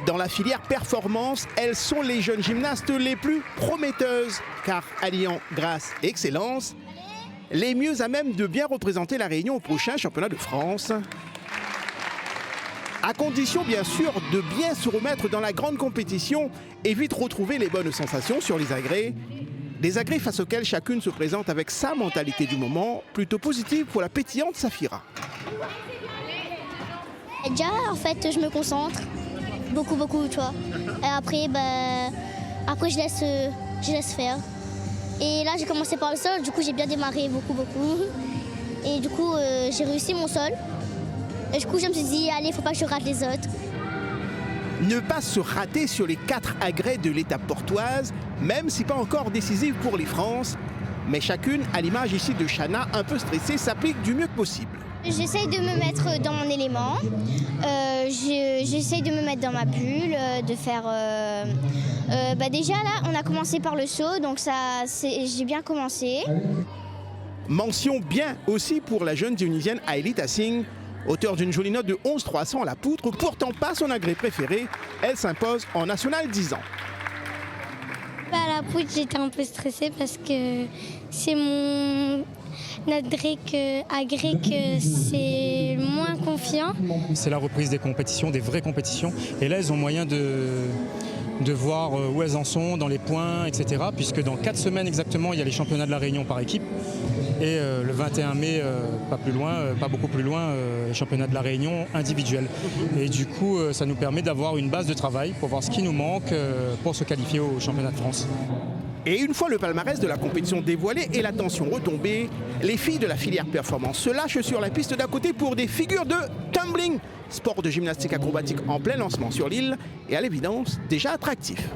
Dans la filière performance, elles sont les jeunes gymnastes les plus prometteuses, car alliant grâce et excellence, les mieux à même de bien représenter la Réunion au prochain championnat de France. À condition bien sûr de bien se remettre dans la grande compétition et vite retrouver les bonnes sensations sur les agrès. Des agrès face auxquels chacune se présente avec sa mentalité du moment, plutôt positive pour la pétillante Safira. Déjà, en fait, je me concentre beaucoup, tu vois. Et après, je laisse faire. Et là, j'ai commencé par le sol, du coup, j'ai bien démarré beaucoup. Et du coup, j'ai réussi mon sol. Et du coup, je me suis dit, allez, faut pas que je rate les autres. Ne pas se rater sur les 4 agrès de l'étape portoise, même si pas encore décisive pour les France. Mais chacune, à l'image ici de Chana, un peu stressée, s'applique du mieux que possible. J'essaye de me mettre dans mon élément. J'essaye de me mettre dans ma bulle, de faire... déjà là, on a commencé par le saut, donc j'ai bien commencé. Mention bien aussi pour la jeune Dionysienne Aelita Singh, auteure d'une jolie note de 11,300 à la poutre, pourtant pas son agrès préféré. Elle s'impose en national 10 ans. À la poutre, j'étais un peu stressée parce que c'est mon agrès que c'est moins confiant. C'est la reprise des compétitions, des vraies compétitions. Et là, elles ont moyen de voir où elles en sont, dans les points, etc. Puisque dans 4 semaines exactement, il y a les championnats de la Réunion par équipe. Et le 21 mai, pas beaucoup plus loin, les championnats de la Réunion individuels. Et du coup, ça nous permet d'avoir une base de travail pour voir ce qui nous manque pour se qualifier au championnat de France. Et une fois le palmarès de la compétition dévoilé et la tension retombée, les filles de la filière performance se lâchent sur la piste d'à côté pour des figures de tumbling, sport de gymnastique acrobatique en plein lancement sur l'île et à l'évidence déjà attractif.